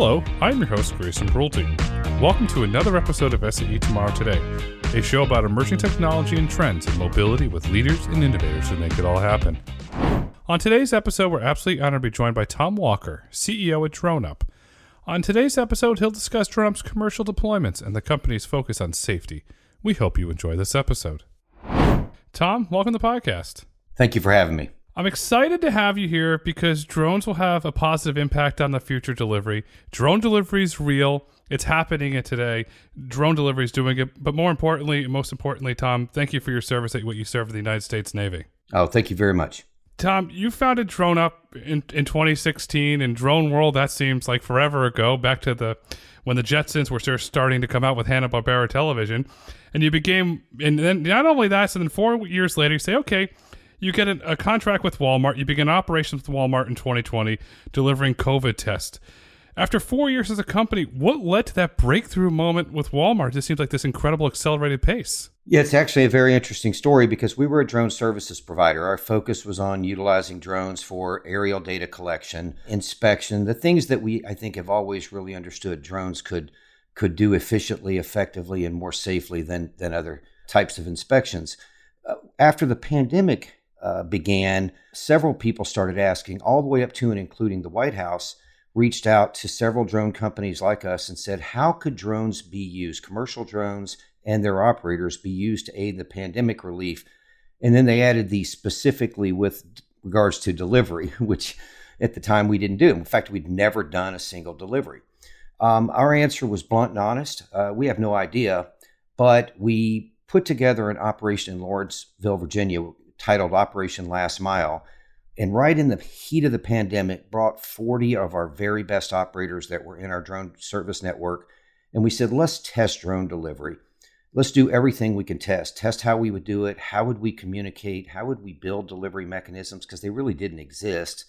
Hello, I'm your host, Grayson Brulte. Welcome to another episode of SAE Tomorrow Today, a show about emerging technology and trends in mobility with leaders and innovators who make it all happen. On today's episode, we're absolutely honored to be joined by Tom Walker, CEO at DroneUp. On today's episode, he'll discuss DroneUp's commercial deployments and the company's focus on safety. We hope you enjoy this episode. Tom, welcome to the podcast. Thank you for having me. I'm excited to have you here because drones will have a positive impact on the future delivery. Drone delivery is real. It's happening today. Drone delivery is doing it. But most importantly, Tom, thank you for your service at what you serve for the United States Navy. Oh, thank you very much. Tom, you founded DroneUp in 2016. In drone world, that seems like forever ago, back to when the Jetsons were starting to come out with Hanna-Barbera television. And then not only that, so then 4 years later, you say, okay, you get a contract with Walmart. You begin operations with Walmart in 2020, delivering COVID tests. After 4 years as a company, what led to that breakthrough moment with Walmart? It just seems like this incredible accelerated pace. Yeah, it's actually a very interesting story because we were a drone services provider. Our focus was on utilizing drones for aerial data collection, inspection, the things that I think have always really understood drones could do efficiently, effectively, and more safely than other types of inspections. After the pandemic began, several people started asking, all the way up to and including the White House, reached out to several drone companies like us and said, how could drones be used, commercial drones and their operators be used to aid the pandemic relief? And then they added these specifically with regards to delivery, which at the time we didn't do. In fact, we'd never done a single delivery. Our answer was blunt and honest. We have no idea, but we put together an operation in Lawrenceville, Virginia, titled Operation Last Mile. And right in the heat of the pandemic, brought 40 of our very best operators that were in our drone service network. And we said, let's test drone delivery. Let's do everything we can test how we would do it. How would we communicate? How would we build delivery mechanisms? Because they really didn't exist.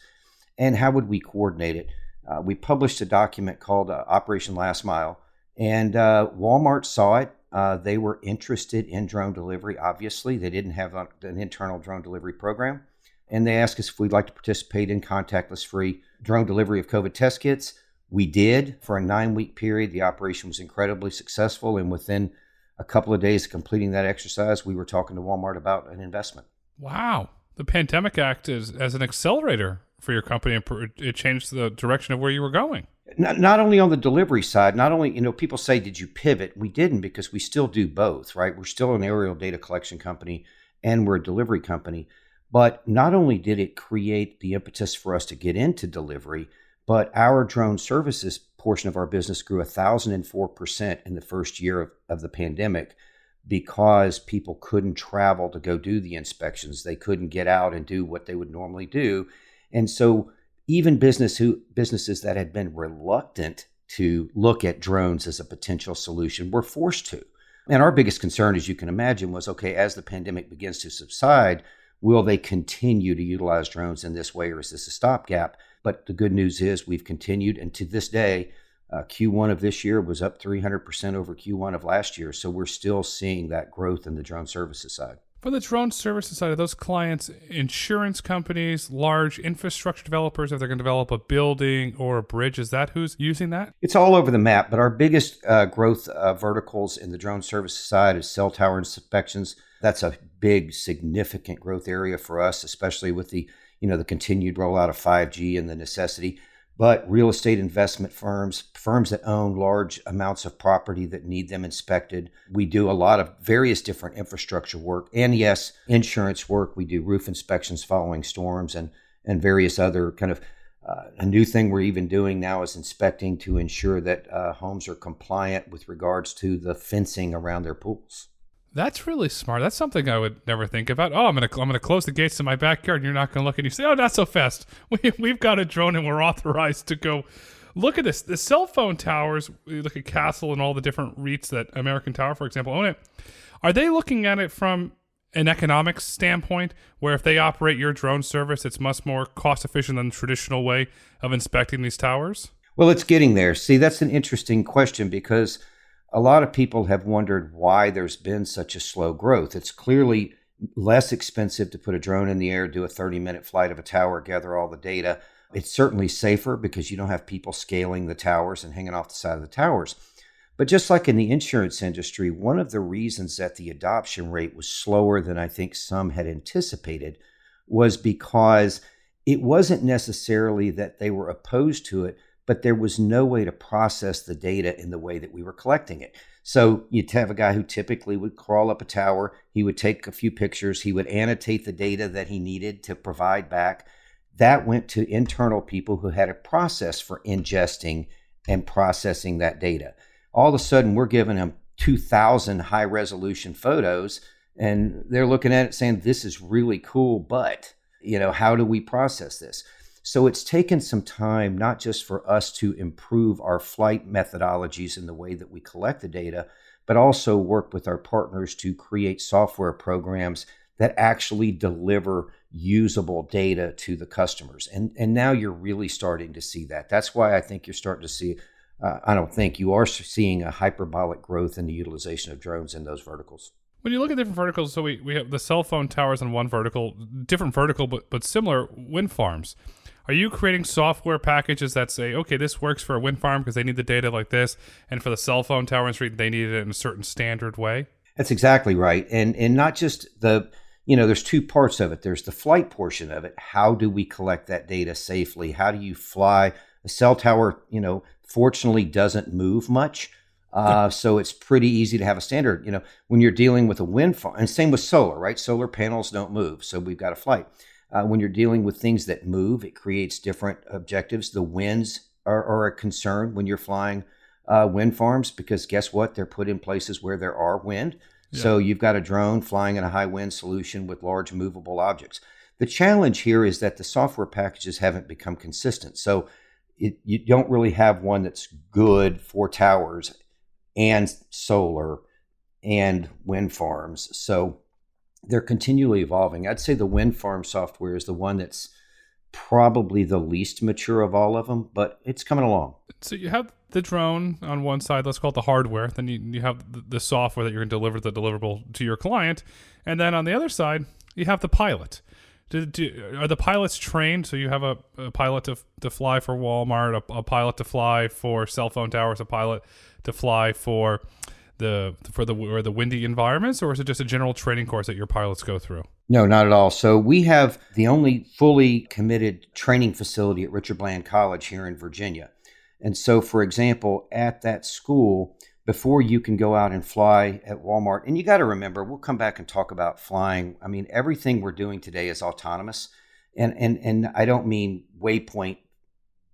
And how would we coordinate it? We published a document called Operation Last Mile. And Walmart saw it. They were interested in drone delivery, obviously. They didn't have an internal drone delivery program. And they asked us if we'd like to participate in contactless-free drone delivery of COVID test kits. We did. For a 9-week period, the operation was incredibly successful. And within a couple of days of completing that exercise, we were talking to Walmart about an investment. Wow. The pandemic acted as an accelerator for your company, and it changed the direction of where you were going. Not only on the delivery side, people say, did you pivot? We didn't, because we still do both, right? We're still an aerial data collection company and we're a delivery company. But not only did it create the impetus for us to get into delivery, but our drone services portion of our business grew 1,004% in the first year of the pandemic because people couldn't travel to go do the inspections. They couldn't get out and do what they would normally do. And so even businesses that had been reluctant to look at drones as a potential solution were forced to. And our biggest concern, as you can imagine, was, okay, as the pandemic begins to subside, will they continue to utilize drones in this way, or is this a stopgap? But the good news is we've continued, and to this day, Q1 of this year was up 300% over Q1 of last year. So we're still seeing that growth in the drone services side. For the drone services side, of those clients, insurance companies, large infrastructure developers, if they're going to develop a building or a bridge, is that who's using that? It's all over the map, but our biggest growth verticals in the drone services side is cell tower inspections. That's a big, significant growth area for us, especially with the continued rollout of 5G and the necessity. But real estate investment firms that own large amounts of property that need them inspected. We do a lot of various different infrastructure work. And yes, insurance work. We do roof inspections following storms and various other kind of a new thing we're even doing now is inspecting to ensure that homes are compliant with regards to the fencing around their pools. That's really smart. That's something I would never think about. Oh, I'm gonna close the gates to my backyard, and you're not gonna look, and you say, "Oh, not so fast. We've got a drone, and we're authorized to go look at this." The cell phone towers. You look at Castle and all the different REITs that American Tower, for example, own it. Are they looking at it from an economics standpoint, where if they operate your drone service, it's much more cost efficient than the traditional way of inspecting these towers? Well, it's getting there. See, that's an interesting question because a lot of people have wondered why there's been such a slow growth. It's clearly less expensive to put a drone in the air, do a 30-minute flight of a tower, gather all the data. It's certainly safer because you don't have people scaling the towers and hanging off the side of the towers. But just like in the insurance industry, one of the reasons that the adoption rate was slower than I think some had anticipated was because it wasn't necessarily that they were opposed to it, but there was no way to process the data in the way that we were collecting it. So you'd have a guy who typically would crawl up a tower, he would take a few pictures, he would annotate the data that he needed to provide back. That went to internal people who had a process for ingesting and processing that data. All of a sudden, we're giving them 2,000 high resolution photos, and they're looking at it saying, this is really cool, but, how do we process this? So it's taken some time, not just for us to improve our flight methodologies in the way that we collect the data, but also work with our partners to create software programs that actually deliver usable data to the customers. And now you're really starting to see that. That's why I think you're starting to see, you are seeing a hyperbolic growth in the utilization of drones in those verticals. When you look at different verticals, so we have the cell phone towers on one vertical, different vertical, but similar wind farms. Are you creating software packages that say, okay, this works for a wind farm because they need the data like this, and for the cell phone tower industry, they need it in a certain standard way? That's exactly right. And not just there's two parts of it. There's the flight portion of it. How do we collect that data safely? How do you fly? A cell tower, fortunately doesn't move much. So it's pretty easy to have a standard, when you're dealing with a wind farm, and same with solar, right? Solar panels don't move. So we've got a flight. When you're dealing with things that move, it creates different objectives. The winds are a concern when you're flying wind farms, because guess what? They're put in places where there are wind. Yeah. So you've got a drone flying in a high wind solution with large movable objects. The challenge here is that the software packages haven't become consistent. So you don't really have one that's good for towers and solar and wind farms. So they're continually evolving. I'd say the wind farm software is the one that's probably the least mature of all of them, but it's coming along. So you have the drone on one side, let's call it the hardware. Then you have the software that you're going to deliver the deliverable to your client. And then on the other side, you have the pilot. Are the pilots trained? So you have a pilot to fly for Walmart, a pilot to fly for cell phone towers, a pilot to fly for the windy environments, or is it just a general training course that your pilots go through? No, not at all. So we have the only fully committed training facility at Richard Bland College here in Virginia. And so, for example, at that school, before you can go out and fly at Walmart, and you got to remember, we'll come back and talk about flying. I mean, everything we're doing today is autonomous. And I don't mean waypoint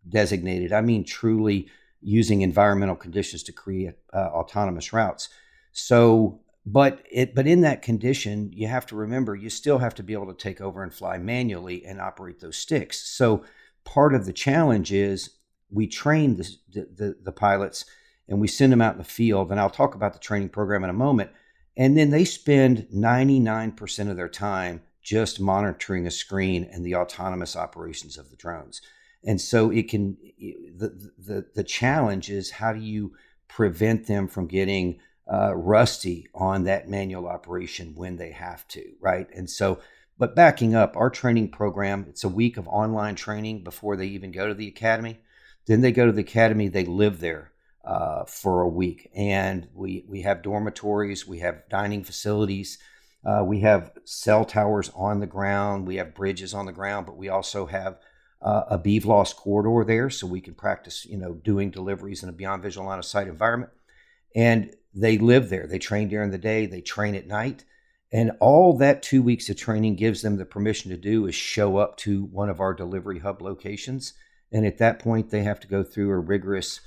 designated. I mean truly using environmental conditions to create autonomous routes. So, but in that condition, you have to remember, you still have to be able to take over and fly manually and operate those sticks. So part of the challenge is we train the pilots and we send them out in the field. And I'll talk about the training program in a moment. And then they spend 99% of their time just monitoring a screen and the autonomous operations of the drones. And so the challenge is, how do you prevent them from getting rusty on that manual operation when they have to, right? And so, but backing up, our training program, it's a week of online training before they even go to the academy. Then they go to the academy, they live there for a week. And we have dormitories, we have dining facilities, we have cell towers on the ground, we have bridges on the ground, but we also have a BVLOS corridor there, so we can practice, doing deliveries in a beyond visual line of sight environment. And they live there. They train during the day, they train at night. And all that 2 weeks of training gives them the permission to do is show up to one of our delivery hub locations. And at that point, they have to go through a rigorous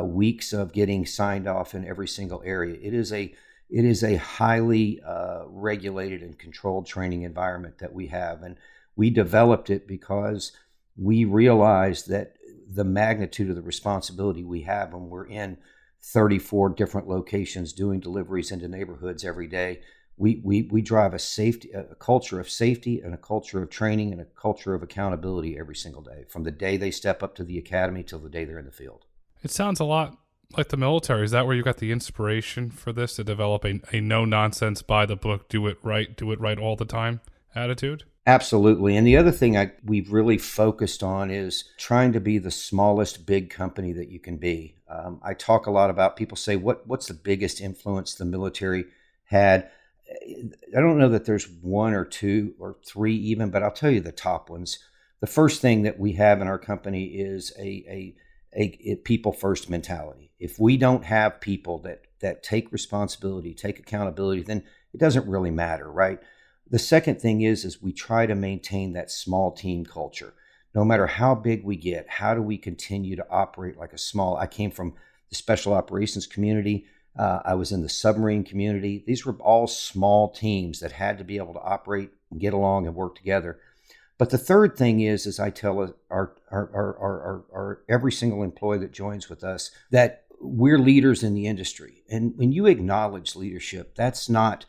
weeks of getting signed off in every single area. It is a highly regulated and controlled training environment that we have. And we developed it because we realized that the magnitude of the responsibility we have when we're in 34 different locations doing deliveries into neighborhoods every day. We drive a culture of safety and a culture of training and a culture of accountability every single day, from the day they step up to the academy till the day they're in the field. It sounds a lot like the military. Is that where you got the inspiration for this, to develop a no-nonsense, by the book, do it right all the time attitude? Absolutely. And the other thing we've really focused on is trying to be the smallest big company that you can be. I talk a lot about, people say, what's the biggest influence the military had? I don't know that there's one or two or three even, but I'll tell you the top ones. The first thing that we have in our company is a people first mentality. If we don't have people that take responsibility, take accountability, then it doesn't really matter, right? The second thing is we try to maintain that small team culture. No matter how big we get, how do we continue to operate like a small? I came from the special operations community. I was in the submarine community. These were all small teams that had to be able to operate and get along and work together. But the third thing is I tell our every single employee that joins with us that we're leaders in the industry. And when you acknowledge leadership, that's not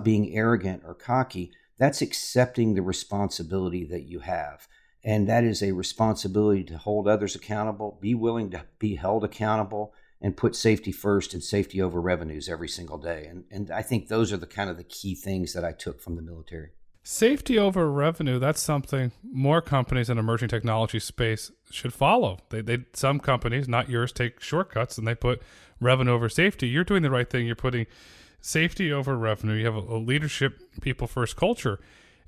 being arrogant or cocky. That's accepting the responsibility that you have. And that is a responsibility to hold others accountable, be willing to be held accountable, and put safety first and safety over revenues every single day. And I think those are the kind of the key things that I took from the military. Safety over revenue, that's something more companies in emerging technology space should follow. Some companies, not yours, take shortcuts and they put revenue over safety. You're doing the right thing. You're putting safety over revenue. You have a leadership, people first culture.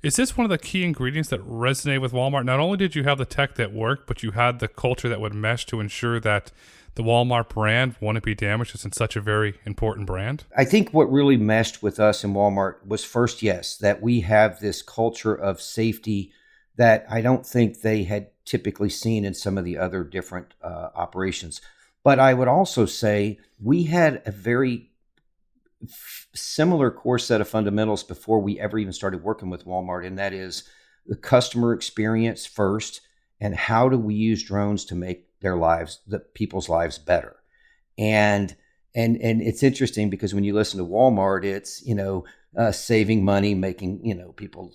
Is this one of the key ingredients that resonate with Walmart? Not only did you have the tech that worked, but you had the culture that would mesh to ensure that the Walmart brand wouldn't be damaged. It's in such a very important brand. I think what really meshed with us in Walmart was first, yes, that we have this culture of safety that I don't think they had typically seen in some of the other different operations. But I would also say we had a very similar core set of fundamentals before we ever even started working with Walmart, and that is the customer experience first, and how do we use drones to make the people's lives better. And it's interesting because when you listen to Walmart, it's saving money, making people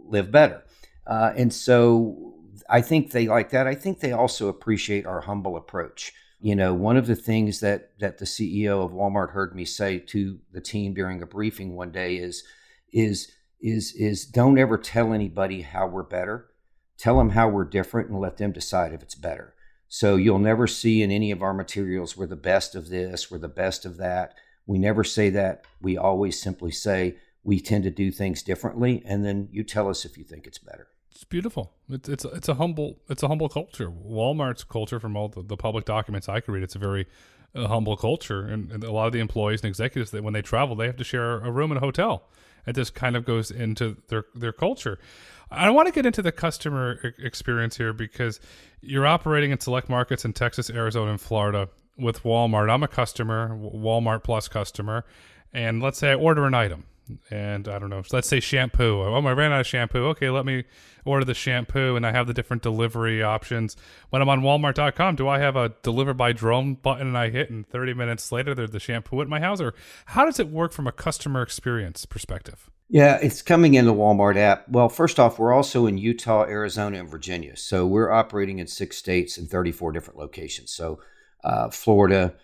live better, and so I think they like that. I think they also appreciate our humble approach. One of the things that the CEO of Walmart heard me say to the team during a briefing one day is don't ever tell anybody how we're better. Tell them how we're different and let them decide if it's better. So you'll never see in any of our materials, we're the best of this, we're the best of that. We never say that. We always simply say we tend to do things differently, and then you tell us if you think it's better. It's beautiful. It's a humble culture. Walmart's culture, from all the public documents I could read, it's a very humble culture, and a lot of the employees and executives that when they travel, they have to share a room in a hotel. It just kind of goes into their culture. I want to get into the customer experience here because you're operating in select markets in Texas, Arizona, and Florida with Walmart. I'm a customer, Walmart Plus customer, and let's say I order an item. And I don't know, let's say shampoo. Oh, I ran out of shampoo. Okay, let me order the shampoo, and I have the different delivery options. When I'm on Walmart.com, do I have a deliver by drone button and I hit, and 30 minutes later there's the shampoo at my house? Or how does it work from a customer experience perspective? Yeah, it's coming in the Walmart app. Well, first off, we're also in Utah, Arizona, and Virginia. So we're operating in 6 states and 34 different locations. So Florida,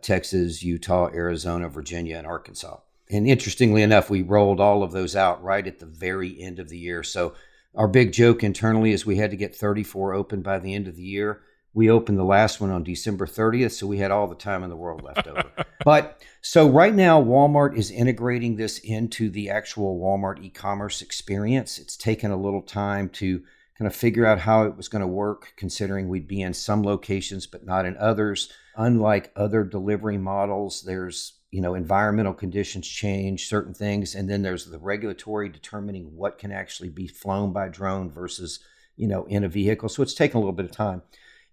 Texas, Utah, Arizona, Virginia, and Arkansas. And interestingly enough, we rolled all of those out right at the very end of the year. So our big joke internally is we had to get 34 open by the end of the year. We opened the last one on December 30th, so we had all the time in the world left over. But so right now, Walmart is integrating this into the actual Walmart e-commerce experience. It's taken a little time to kind of figure out how it was going to work, considering we'd be in some locations but not in others. Unlike other delivery models, there's environmental conditions change certain things, and then there's the regulatory determining what can actually be flown by drone versus in a vehicle. So it's taken a little bit of time.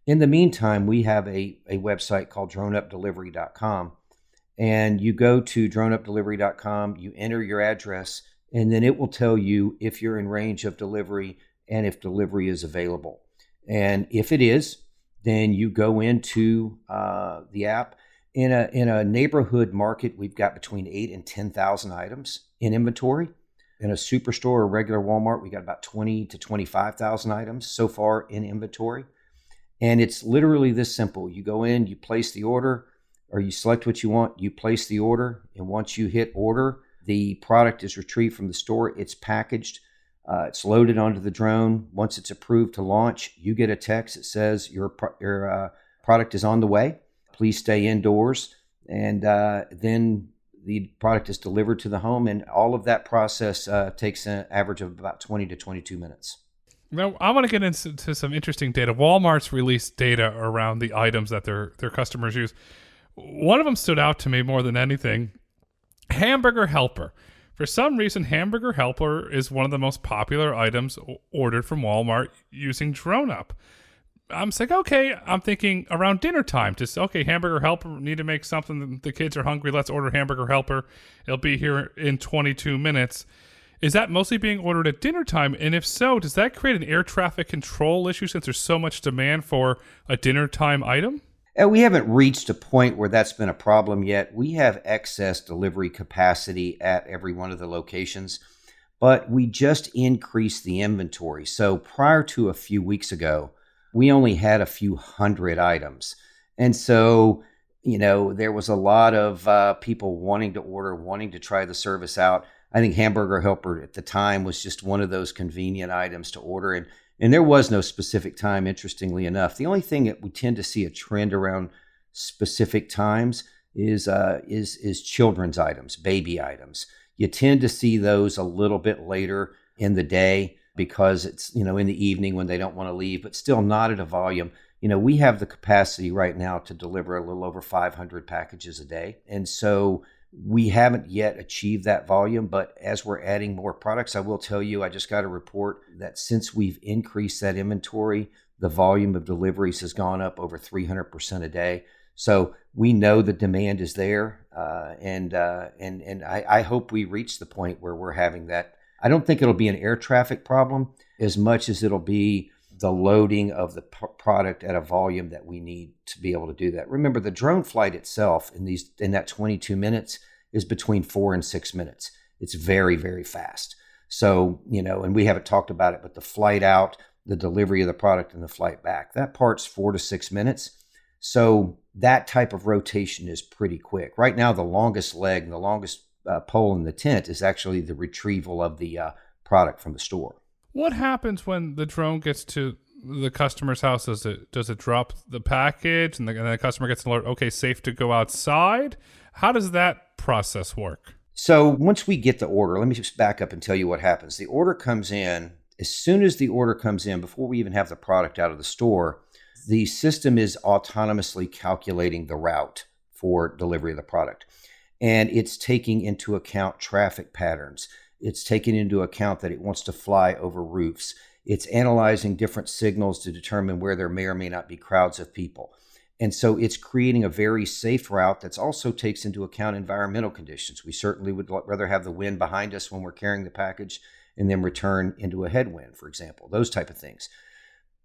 In the meantime, we have a website called droneupdelivery.com, and you go to droneupdelivery.com, you enter your address, and then it will tell you if you're in range of delivery and if delivery is available. And if it is, then you go into the app. In a neighborhood market, we've got between 8,000 and 10,000 items in inventory. In a superstore or regular Walmart, we got about 20,000 to 25,000 items so far in inventory. And it's literally this simple. You go in, you place the order, or you select what you want, you place the order, and once you hit order, the product is retrieved from the store. It's packaged. It's loaded onto the drone. Once it's approved to launch, you get a text that says your product is on the way. Please stay indoors. And then the product is delivered to the home. And all of that process takes an average of about 20 to 22 minutes. Now, I want to get into some interesting data. Walmart's released data around the items that their customers use. One of them stood out to me more than anything. Hamburger helper. For some reason, hamburger helper is one of the most popular items ordered from Walmart using DroneUp. I'm like, okay, I'm thinking around dinner time. Just, okay, hamburger helper, need to make something. The kids are hungry. Let's order hamburger helper. It'll be here in 22 minutes. Is that mostly being ordered at dinner time? And if so, does that create an air traffic control issue since there's so much demand for a dinner time item? We haven't reached a point where that's been a problem yet. We have excess delivery capacity at every one of the locations, but we just increased the inventory. So prior to a few weeks ago, we only had a few hundred items. And so, there was a lot of people wanting to order, wanting to try the service out. I think hamburger helper at the time was just one of those convenient items to order. And there was no specific time, interestingly enough. The only thing that we tend to see a trend around specific times is children's items, baby items. You tend to see those a little bit later in the day because it's, in the evening when they don't want to leave, but still not at a volume. We have the capacity right now to deliver a little over 500 packages a day. And so we haven't yet achieved that volume, but as we're adding more products, I will tell you, I just got a report that since we've increased that inventory, the volume of deliveries has gone up over 300% a day. So we know the demand is there, and I hope we reach the point where we're having that. I don't think it'll be an air traffic problem as much as it'll be the loading of the product at a volume that we need to be able to do that. Remember, the drone flight itself in that 22 minutes is between 4 and 6 minutes. It's very, very fast. So, and we haven't talked about it, but the flight out, the delivery of the product and the flight back, that part's 4 to 6 minutes. So that type of rotation is pretty quick. Right now, the longest leg and the longest pole in the tent is actually the retrieval of the product from the store. What happens when the drone gets to the customer's house? Does it drop the package and the customer gets an alert, okay, safe to go outside? How does that process work? So once we get the order, let me just back up and tell you what happens. The order comes in. As soon as the order comes in, before we even have the product out of the store, the system is autonomously calculating the route for delivery of the product. And it's taking into account traffic patterns. It's taking into account that it wants to fly over roofs. It's analyzing different signals to determine where there may or may not be crowds of people. And so it's creating a very safe route that also takes into account environmental conditions. We certainly would rather have the wind behind us when we're carrying the package and then return into a headwind, for example, those type of things.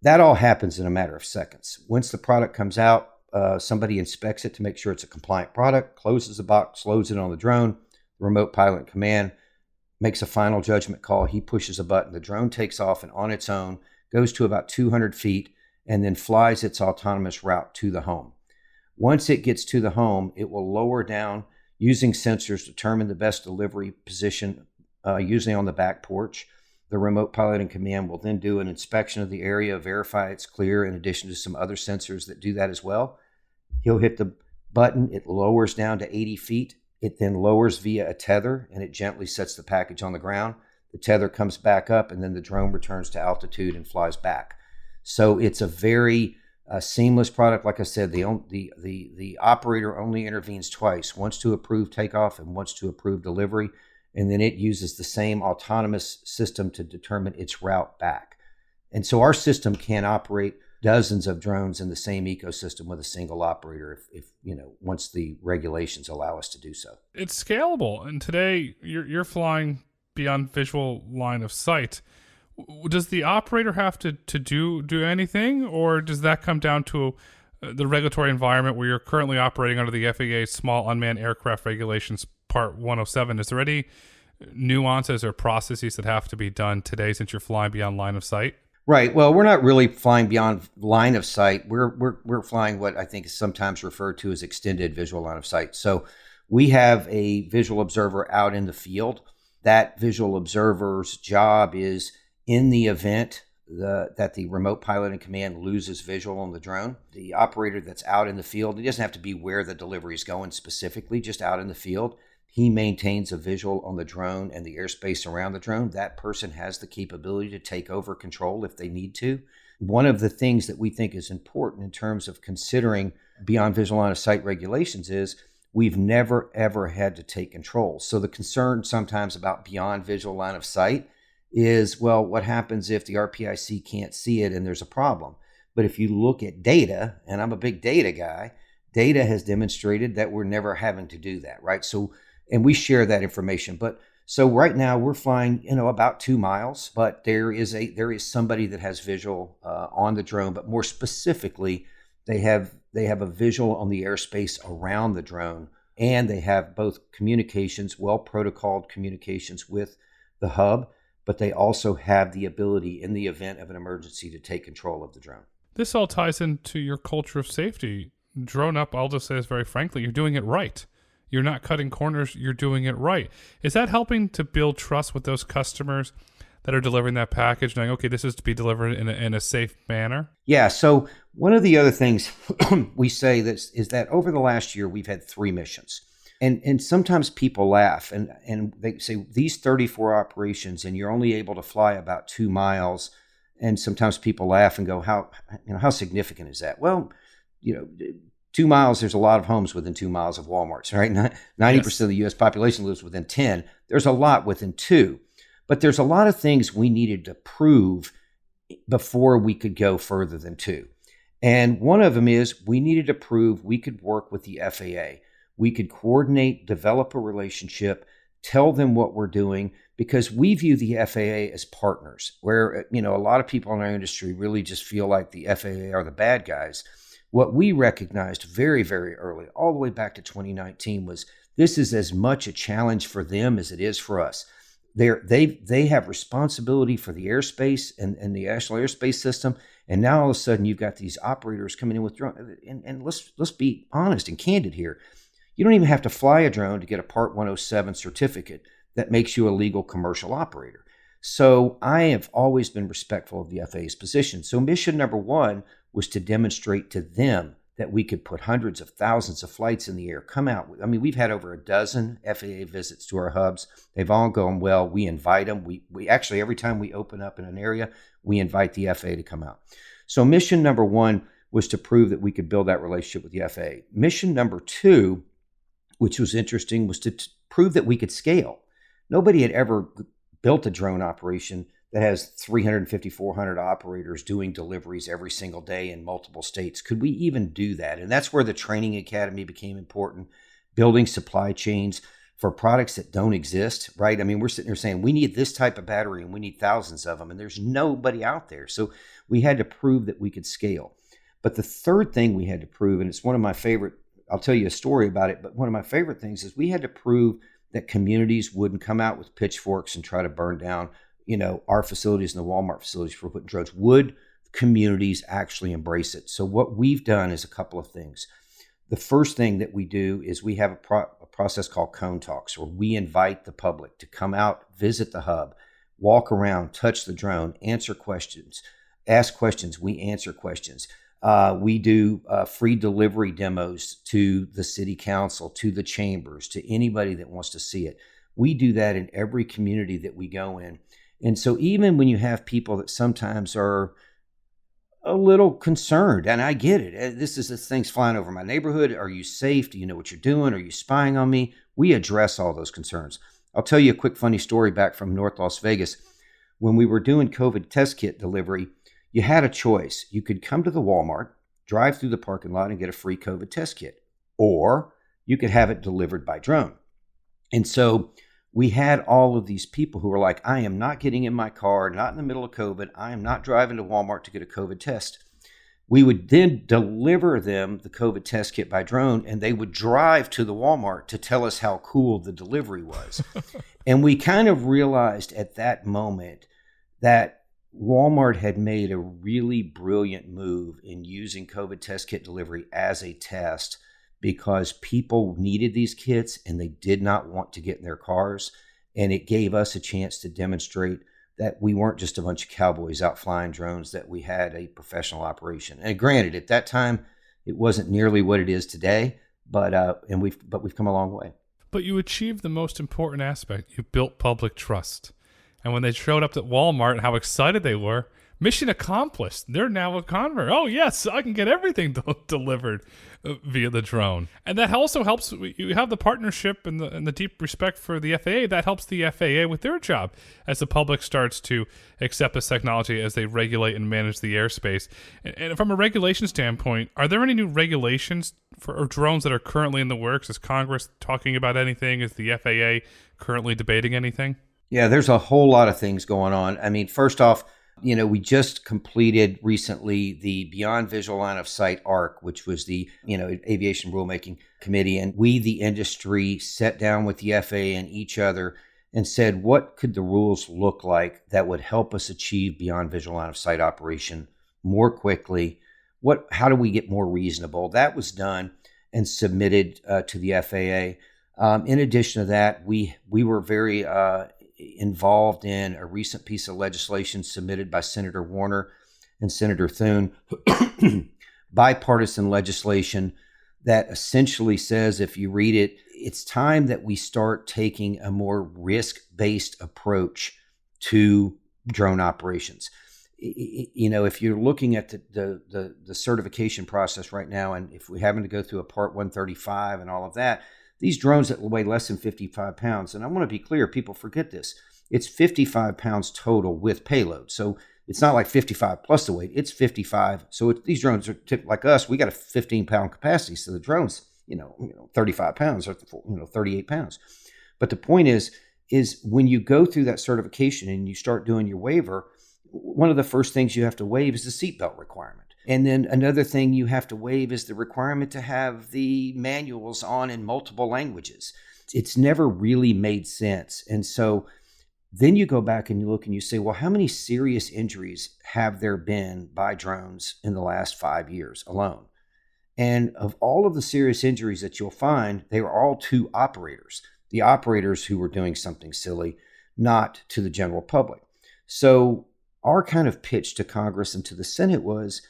That all happens in a matter of seconds. Once the product comes out, somebody inspects it to make sure it's a compliant product, closes the box, loads it on the drone, remote pilot command, makes a final judgment call. He pushes a button. The drone takes off and on its own goes to about 200 feet and then flies its autonomous route to the home. Once it gets to the home, it will lower down using sensors, determine the best delivery position, usually on the back porch. The remote piloting command will then do an inspection of the area, verify it's clear, in addition to some other sensors that do that as well. He'll hit the button. It lowers down to 80 feet. It then lowers via a tether, and it gently sets the package on the ground. The tether comes back up, and then the drone returns to altitude and flies back. So it's a very seamless product. Like I said, the operator only intervenes twice, once to approve takeoff and once to approve delivery, and then it uses the same autonomous system to determine its route back. And so our system can operate dozens of drones in the same ecosystem with a single operator if once the regulations allow us to do so. It's scalable, and today you're flying beyond visual line of sight. Does the operator have to do anything, or does that come down to the regulatory environment where you're currently operating under the FAA Small Unmanned Aircraft Regulations Part 107? Is there any nuances or processes that have to be done today since you're flying beyond line of sight? Right. Well, we're not really flying beyond line of sight. We're flying what I think is sometimes referred to as extended visual line of sight. So we have a visual observer out in the field, That visual observer's job is, in the event that the remote pilot in command loses visual on the drone, the operator that's out in the field, he doesn't have to be where the delivery is going specifically, just out in the field. He maintains a visual on the drone and the airspace around the drone. That person has the capability to take over control if they need to. One of the things that we think is important in terms of considering beyond visual line of sight regulations is we've never, ever had to take control. So the concern sometimes about beyond visual line of sight is, well, what happens if the RPIC can't see it and there's a problem? But if you look at data, and I'm a big data guy, data has demonstrated that we're never having to do that, right? So, and we share that information. But so right now we're flying, about 2 miles, but there is somebody that has visual on the drone, but more specifically, they have a visual on the airspace around the drone, and they have both communications, well-protocoled communications with the hub, but they also have the ability in the event of an emergency to take control of the drone. This all ties into your culture of safety. Drone Up, I'll just say this very frankly, you're doing it right. You're not cutting corners, you're doing it right. Is that helping to build trust with those customers that are delivering that package, knowing, okay, this is to be delivered in a safe manner? Yeah, so one of the other things we say is that over the last year, we've had 3 missions. And sometimes people laugh and they say these 34 operations and you're only able to fly about 2 miles. And sometimes people laugh and go, how significant is that? Well, 2 miles, there's a lot of homes within 2 miles of Walmarts, right? 90% of the U.S. population lives within 10. There's a lot within 2. But there's a lot of things we needed to prove before we could go further than 2. And one of them is we needed to prove we could work with the FAA. We could coordinate, develop a relationship, tell them what we're doing, because we view the FAA as partners, where, a lot of people in our industry really just feel like the FAA are the bad guys. What we recognized very, very early, all the way back to 2019, was this is as much a challenge for them as it is for us. They have responsibility for the airspace and the national airspace system. And now all of a sudden you've got these operators coming in with drones. And let's be honest and candid here. You don't even have to fly a drone to get a Part 107 certificate that makes you a legal commercial operator. So I have always been respectful of the FAA's position. So mission number 1 was to demonstrate to them that we could put hundreds of thousands of flights in the air, come out. I mean, we've had over a dozen FAA visits to our hubs. They've all gone well. We invite them. We actually, every time we open up in an area, we invite the FAA to come out. So mission number 1 was to prove that we could build that relationship with the FAA. Mission number 2, which was interesting, was to prove that we could scale. Nobody had ever built a drone operation that has 350, 400 operators doing deliveries every single day in multiple states. Could we even do that? And that's where the training academy became important, building supply chains for products that don't exist, right? I mean, we're sitting there saying, we need this type of battery and we need thousands of them, and there's nobody out there. So we had to prove that we could scale. But the third thing we had to prove, and it's one of my favorite, I'll tell you a story about it, but one of my favorite things is we had to prove that communities wouldn't come out with pitchforks and try to burn down our facilities and the Walmart facilities for putting drones. Would communities actually embrace it? So what we've done is a couple of things. The first thing that we do is we have a process called Cone Talks, where we invite the public to come out, visit the hub, walk around, touch the drone, answer questions, ask questions. We answer questions. We do free delivery demos to the city council, to the chambers, to anybody that wants to see it. We do that in every community that we go in. And so even when you have people that sometimes are a little concerned, and I get it, this thing's flying over my neighborhood. Are you safe? Do you know what you're doing? Are you spying on me? We address all those concerns. I'll tell you a quick funny story back from North Las Vegas. When we were doing COVID test kit delivery, you had a choice. You could come to the Walmart, drive through the parking lot and get a free COVID test kit, or you could have it delivered by drone. And so we had all of these people who were like, I am not getting in my car, not in the middle of COVID. I am not driving to Walmart to get a COVID test. We would then deliver them the COVID test kit by drone, and they would drive to the Walmart to tell us how cool the delivery was. And we kind of realized at that moment that Walmart had made a really brilliant move in using COVID test kit delivery as a test, because people needed these kits and they did not want to get in their cars. And it gave us a chance to demonstrate that we weren't just a bunch of cowboys out flying drones, that we had a professional operation. And granted, at that time, it wasn't nearly what it is today, but we've come a long way. But you achieved the most important aspect. You built public trust. And when they showed up at Walmart, how excited they were. Mission accomplished. They're now a convert. Oh, yes, I can get everything delivered via the drone. And that also helps. You have the partnership and the deep respect for the FAA. That helps the FAA with their job as the public starts to accept this technology as they regulate and manage the airspace. And from a regulation standpoint, are there any new regulations for drones that are currently in the works? Is Congress talking about anything? Is the FAA currently debating anything? Yeah, there's a whole lot of things going on. I mean, first off, we just completed recently the Beyond Visual Line of Sight ARC, which was the, Aviation Rulemaking Committee. And we, the industry, sat down with the FAA and each other and said, what could the rules look like that would help us achieve Beyond Visual Line of Sight operation more quickly? How do we get more reasonable? That was done and submitted to the FAA. In addition to that, we were very involved in a recent piece of legislation submitted by Senator Warner and Senator Thune, bipartisan legislation that essentially says, if you read it, it's time that we start taking a more risk-based approach to drone operations. If you're looking at the certification process right now, and if we're having to go through a Part 135 and all of that, these drones that weigh less than 55 pounds, and I want to be clear, people forget this, it's 55 pounds total with payload. So it's not like 55 plus the weight, it's 55. So these drones are like us, we got a 15-pound capacity. So the drone's, 35 pounds or, 38 pounds. But the point is when you go through that certification and you start doing your waiver, one of the first things you have to waive is the seatbelt requirement. And then another thing you have to waive is the requirement to have the manuals on in multiple languages. It's never really made sense. And so then you go back and you look and you say, well, how many serious injuries have there been by drones in the last 5 years alone? And of all of the serious injuries that you'll find, they were all to operators, the operators who were doing something silly, not to the general public. So our kind of pitch to Congress and to the Senate was,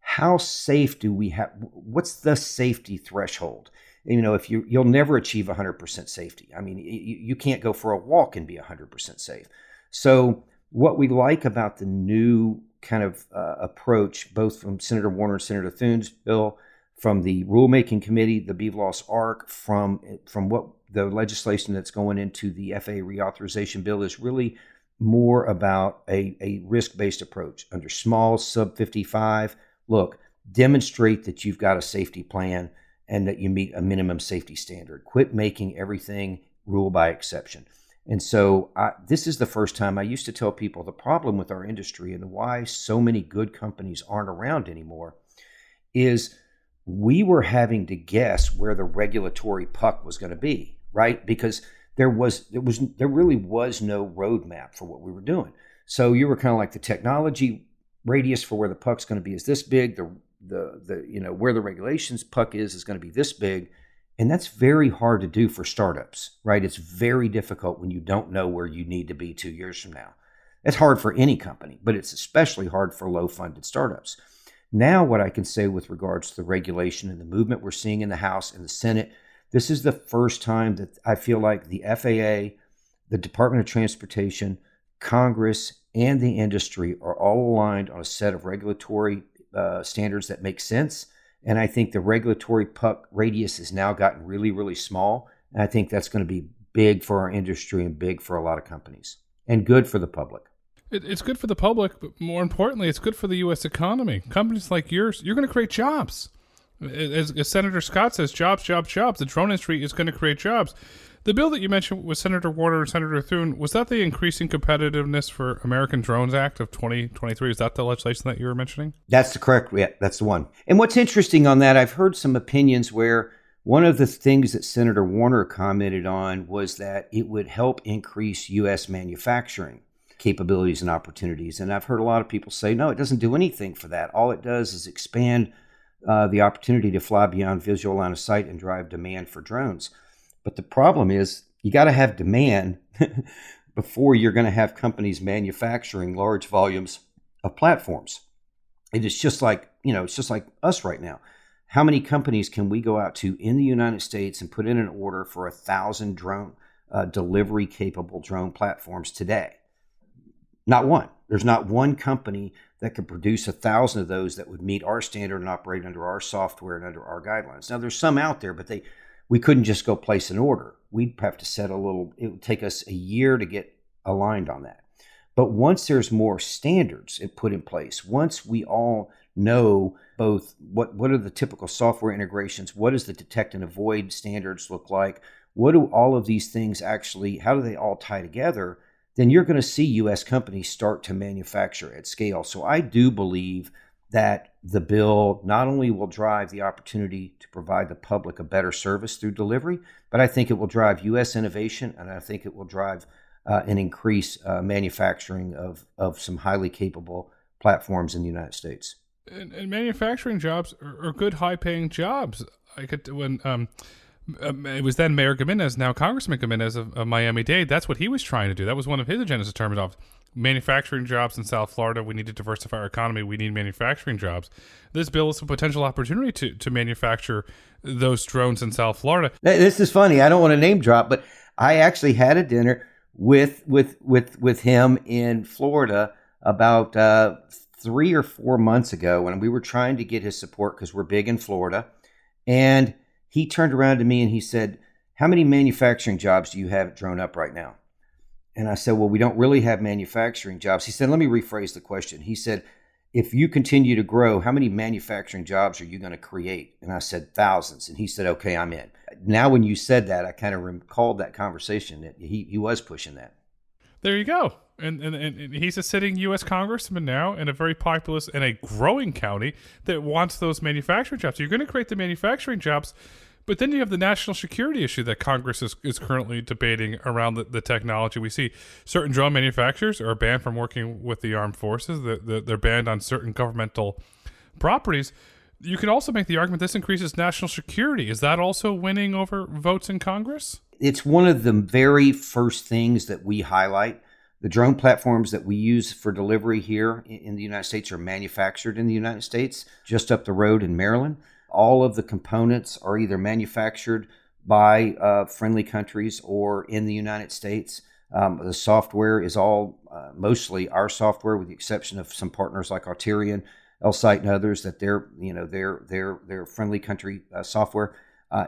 how safe do we have? What's the safety threshold? If you'll never achieve 100% safety. I mean, you can't go for a walk and be 100% safe. So what we like about the new kind of approach, both from Senator Warner and Senator Thune's bill, from the rulemaking committee, the BVLOS ARC, from what the legislation that's going into the FAA reauthorization bill, is really more about a risk-based approach under small sub 55. Look, demonstrate that you've got a safety plan and that you meet a minimum safety standard. Quit making everything rule by exception. And so this is the first time. I used to tell people the problem with our industry and why so many good companies aren't around anymore is we were having to guess where the regulatory puck was going to be, right? Because there really was no roadmap for what we were doing. So you were kind of like, the technology radius for where the puck's going to be is this big. The where the regulations puck is going to be this big. And that's very hard to do for startups, right? It's very difficult when you don't know where you need to be 2 years from now. It's hard for any company, but it's especially hard for low-funded startups. Now, what I can say with regards to the regulation and the movement we're seeing in the House and the Senate, this is the first time that I feel like the FAA, the Department of Transportation, Congress, and the industry are all aligned on a set of regulatory standards that make sense. And I think the regulatory puck radius has now gotten really, really small. And I think that's going to be big for our industry and big for a lot of companies and good for the public. It's good for the public, but more importantly, it's good for the U.S. economy. Companies like yours, you're going to create jobs. As Senator Scott says, jobs, jobs, jobs. The drone industry is going to create jobs. The bill that you mentioned with Senator Warner and Senator Thune, was that the Increasing Competitiveness for American Drones Act of 2023? Is that the legislation that you were mentioning? That's the correct, yeah, that's the one. And what's interesting on that, I've heard some opinions where one of the things that Senator Warner commented on was that it would help increase U.S. manufacturing capabilities and opportunities. And I've heard a lot of people say, no, it doesn't do anything for that. All it does is expand the opportunity to fly beyond visual line of sight and drive demand for drones. But the problem is You got to have demand before you're going to have companies manufacturing large volumes of platforms. It is just like, it's just like us right now. How many companies can we go out to in the United States and put in an order for 1,000 drone delivery capable drone platforms today? Not one. There's not one company that could produce 1,000 of those that would meet our standard and operate under our software and under our guidelines. Now, there's some out there, but we couldn't just go place an order. We'd have to set it would take us a year to get aligned on that. But once there's more standards put in place, once we all know both what are the typical software integrations, what does the detect and avoid standards look like, what do all of these things actually, how do they all tie together, then you're going to see U.S. companies start to manufacture at scale. So I do believe that the bill not only will drive the opportunity to provide the public a better service through delivery, but I think it will drive U.S. innovation, and I think it will drive and increase manufacturing of some highly capable platforms in the United States. And manufacturing jobs are good, high-paying jobs. It was then Mayor Gimenez, now Congressman Gimenez of Miami-Dade. That's what he was trying to do. That was one of his agendas to turn it off. Manufacturing jobs in South Florida. We need to diversify our economy. We need manufacturing jobs. This bill is a potential opportunity to manufacture those drones in South Florida. This is funny. I don't want to name drop, but I actually had a dinner with him in Florida about 3 or 4 months ago when we were trying to get his support because we're big in Florida. And he turned around to me and he said, "How many manufacturing jobs do you have at Drone Up right now?" And I said, "Well, we don't really have manufacturing jobs." He said, "Let me rephrase the question." He said, "If you continue to grow, how many manufacturing jobs are you going to create?" And I said, "Thousands." And he said, "Okay, I'm in." Now, when you said that, I kind of recalled that conversation that he was pushing that. There you go. And he's a sitting U.S. congressman now in a very populous and a growing county that wants those manufacturing jobs. So you're going to create the manufacturing jobs, but then you have the national security issue that Congress is currently debating around the technology. We see certain drone manufacturers are banned from working with the armed forces. They're banned on certain governmental properties. You can also make the argument this increases national security. Is that also winning over votes in Congress? It's one of the very first things that we highlight. The drone platforms that we use for delivery here in the United States are manufactured in the United States, just up the road in Maryland. All of the components are either manufactured by friendly countries or in the United States. The software is all mostly our software, with the exception of some partners like Arterion, Elsight, and others that they're friendly country software.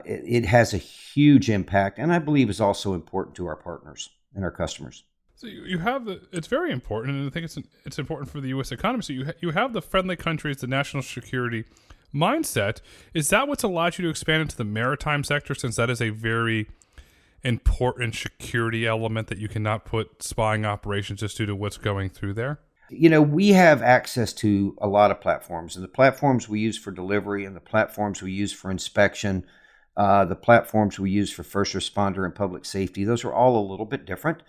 It has a huge impact, and I believe is also important to our partners and our customers. So you have it's very important, and I think it's important for the U.S. economy. So you have the friendly countries, the national security mindset. Is that what's allowed you to expand into the maritime sector, since that is a very important security element that you cannot put spying operations just due to what's going through there? We have access to a lot of platforms, and the platforms we use for delivery and the platforms we use for inspection, the platforms we use for first responder and public safety, those are all a little bit different.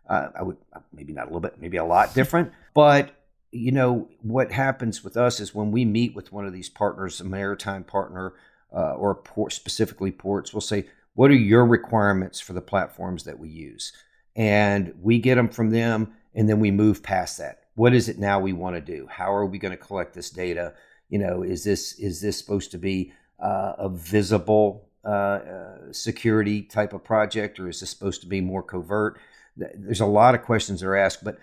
I would maybe not a little bit, maybe a lot different. But, what happens with us is when we meet with one of these partners, a maritime partner or specifically ports, we'll say, what are your requirements for the platforms that we use? And we get them from them, and then we move past that. What is it now we want to do? How are we going to collect this data? Is this supposed to be a visible security type of project, or is this supposed to be more covert? There's a lot of questions that are asked, but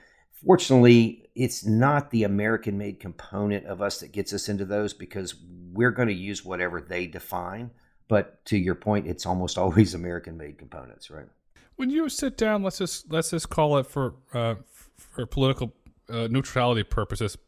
fortunately, it's not the American-made component of us that gets us into those, because we're going to use whatever they define. But to your point, it's almost always American-made components, right? When you sit down, let's just call it for political neutrality purposes,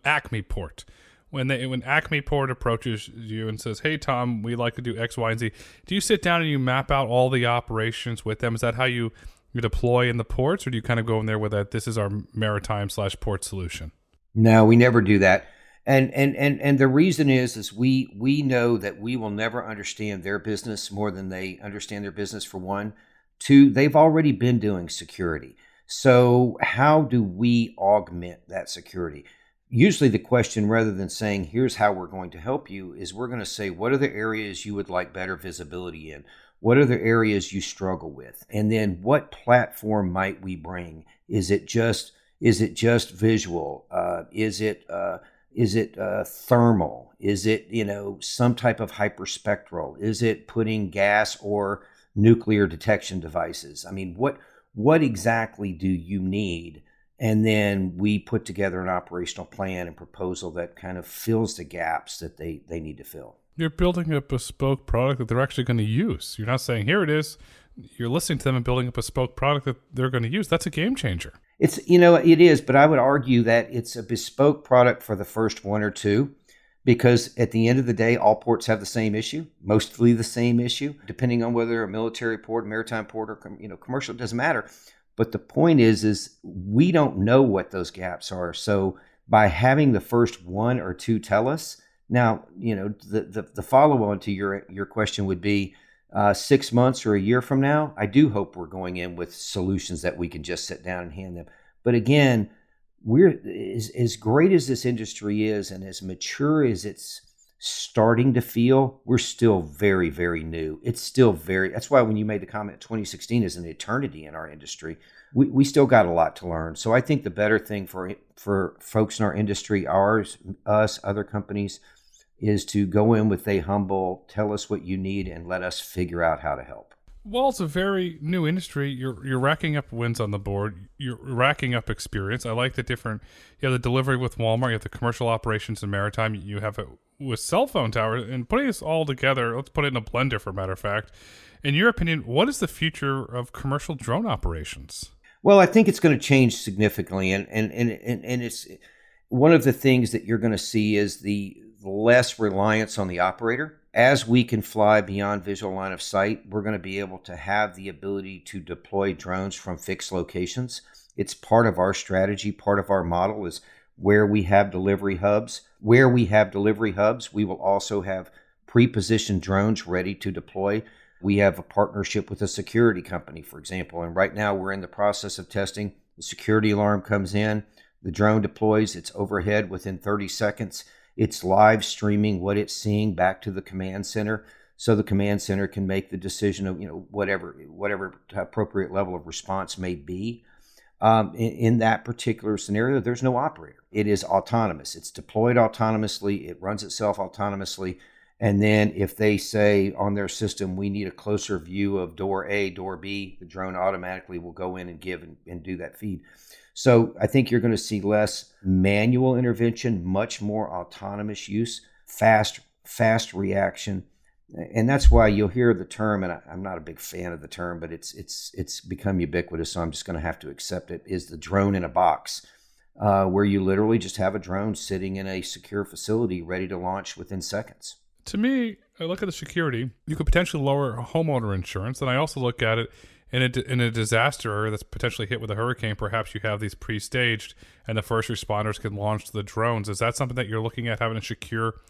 Acme Port. When Acme Port approaches you and says, "Hey Tom, we'd like to do X, Y, and Z," do you sit down and you map out all the operations with them? Is that how you deploy in the ports, or do you kind of go in there with that, this is our maritime/port solution? No, we never do that. And the reason is we know that we will never understand their business more than they understand their business, for one. Two, they've already been doing security. So how do we augment that security? Usually the question, rather than saying, here's how we're going to help you, is we're going to say, what are the areas you would like better visibility in? What are the areas you struggle with? And then what platform might we bring? Is it just visual? Is it thermal? Is it, some type of hyperspectral? Is it putting gas or nuclear detection devices? I mean, what exactly do you need? And then we put together an operational plan and proposal that kind of fills the gaps that they need to fill. You're building a bespoke product that they're actually going to use. You're not saying, here it is. You're listening to them and building a bespoke product that they're going to use. That's a game changer. It is, but I would argue that it's a bespoke product for the first one or two, because at the end of the day, all ports have the same issue, mostly the same issue, depending on whether a military port, maritime port, or commercial, it doesn't matter. But the point is we don't know what those gaps are. So by having the first one or two tell us, now, the follow-on to your question would be 6 months or a year from now, I do hope we're going in with solutions that we can just sit down and hand them. But again, we're as great as this industry is and as mature as it's starting to feel, we're still very, very new. It's still that's why when you made the comment 2016 is an eternity in our industry, we still got a lot to learn. So I think the better thing for folks in our industry, us, other companies, is to go in with a humble, tell us what you need and let us figure out how to help. Well, it's a very new industry. You're racking up wins on the board. You're racking up experience. I like the different, you have the delivery with Walmart, you have the commercial operations in maritime, you have it with cell phone towers, and putting this all together, let's put it in a blender for a matter of fact. In your opinion, what is the future of commercial drone operations? Well, I think it's going to change significantly. And it's one of the things that you're going to see is the less reliance on the operator. As we can fly beyond visual line of sight, we're going to be able to have the ability to deploy drones from fixed locations. It's part of our strategy. Part of our model is where we have delivery hubs. Where we have delivery hubs, we will also have pre-positioned drones ready to deploy. We have a partnership with a security company, for example, and right now we're in the process of testing. The security alarm comes in, the drone deploys, it's overhead within 30 seconds. It's live streaming what it's seeing back to the command center, so the command center can make the decision of whatever appropriate level of response may be. In that particular scenario, there's no operator. It is autonomous. It's deployed autonomously. It runs itself autonomously. And then if they say on their system, we need a closer view of door A, door B, the drone automatically will go in and give and do that feed. So I think you're going to see less manual intervention, much more autonomous use, fast reaction. And that's why you'll hear the term, and I'm not a big fan of the term, but it's become ubiquitous, so I'm just going to have to accept it, is the drone in a box, where you literally just have a drone sitting in a secure facility ready to launch within seconds. To me, I look at the security. You could potentially lower homeowner insurance, and I also look at it in a disaster that's potentially hit with a hurricane. Perhaps you have these pre-staged, and the first responders can launch the drones. Is that something that you're looking at, having a secure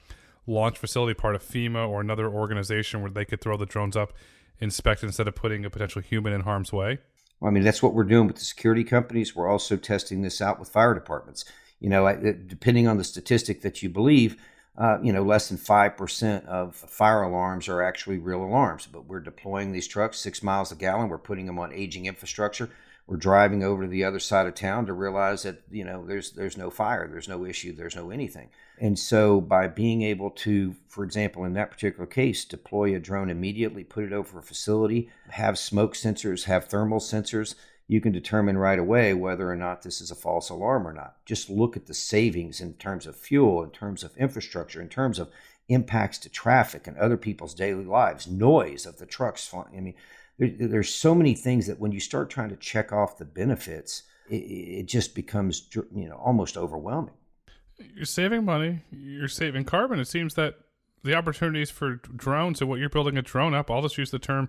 launch facility, part of FEMA or another organization, where they could throw the drones up, inspect, instead of putting a potential human in harm's way? Well, I mean, that's what we're doing with the security companies. We're also testing this out with fire departments. Depending on the statistic that you believe, less than 5% of fire alarms are actually real alarms. But we're deploying these trucks 6 miles a gallon. We're putting them on aging infrastructure. We're driving over to the other side of town to realize that, there's no fire, there's no issue, there's no anything. And so by being able to, for example, in that particular case, deploy a drone immediately, put it over a facility, have smoke sensors, have thermal sensors, you can determine right away whether or not this is a false alarm or not. Just look at the savings in terms of fuel, in terms of infrastructure, in terms of impacts to traffic and other people's daily lives, noise of the trucks flying. I mean, there's so many things that when you start trying to check off the benefits, it just becomes almost overwhelming. You're saving money, you're saving carbon. It seems that the opportunities for drones and what you're building a drone up, I'll just use the term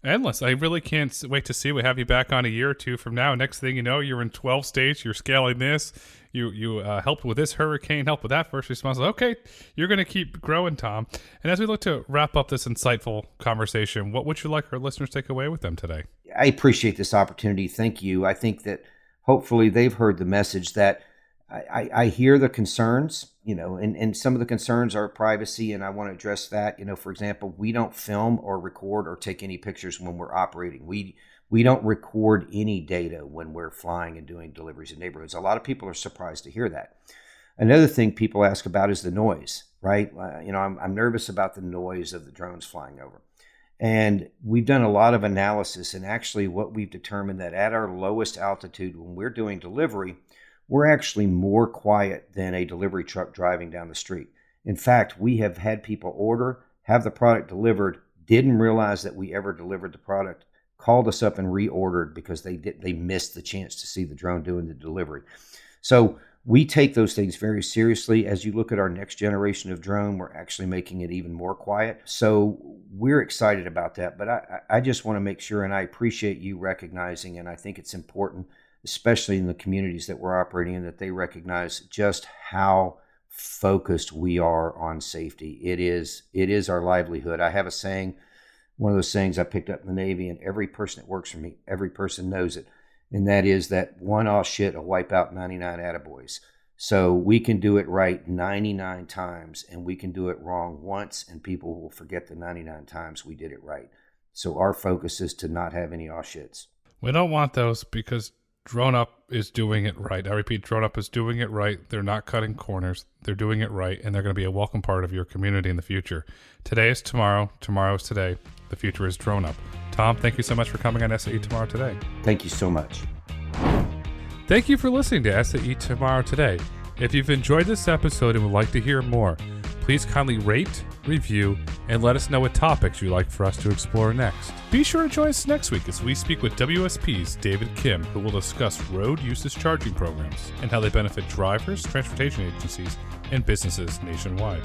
endless. I really can't wait to see. We have you back on a year or two from now. Next thing you know, you're in 12 states. You're scaling this. You helped with this hurricane, helped with that first response. Okay, you're going to keep growing, Tom. And as we look to wrap up this insightful conversation, what would you like our listeners to take away with them today? I appreciate this opportunity. Thank you. I think that hopefully they've heard the message that I hear the concerns, and some of the concerns are privacy, and I want to address that. For example, we don't film or record or take any pictures when we're operating. We don't record any data when we're flying and doing deliveries in neighborhoods. A lot of people are surprised to hear that. Another thing people ask about is the noise, right? I'm nervous about the noise of the drones flying over. And we've done a lot of analysis, and actually what we've determined that at our lowest altitude, when we're doing delivery, we're actually more quiet than a delivery truck driving down the street. In fact, we have had people have the product delivered, didn't realize that we ever delivered the product, called us up and reordered because they missed the chance to see the drone doing the delivery. So we take those things very seriously. As you look at our next generation of drone, we're actually making it even more quiet. So we're excited about that. But I just want to make sure, and I appreciate you recognizing, and I think it's important, especially in the communities that we're operating in, that they recognize just how focused we are on safety. It is our livelihood. I have a saying, one of those sayings I picked up in the Navy, and every person that works for me, every person knows it. And that is that one aw shit will wipe out 99 attaboys. So we can do it right 99 times, and we can do it wrong once, and people will forget the 99 times we did it right. So our focus is to not have any aw shits. We don't want those because Drone Up is doing it right. I repeat, Drone Up is doing it right. They're not cutting corners. They're doing it right, and they're going to be a welcome part of your community in the future. Today is tomorrow. Tomorrow is today. The future is Drone Up. Tom, thank you so much for coming on SAE Tomorrow Today. Thank you so much. Thank you for listening to SAE Tomorrow Today. If you've enjoyed this episode and would like to hear more, please kindly rate, review, and let us know what topics you'd like for us to explore next. Be sure to join us next week as we speak with WSP's David Kim, who will discuss road usage charging programs and how they benefit drivers, transportation agencies, and businesses nationwide.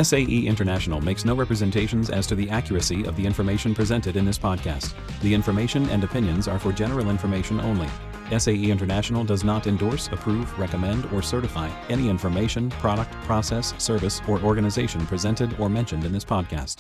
SAE International makes no representations as to the accuracy of the information presented in this podcast. The information and opinions are for general information only. SAE International does not endorse, approve, recommend, or certify any information, product, process, service, or organization presented or mentioned in this podcast.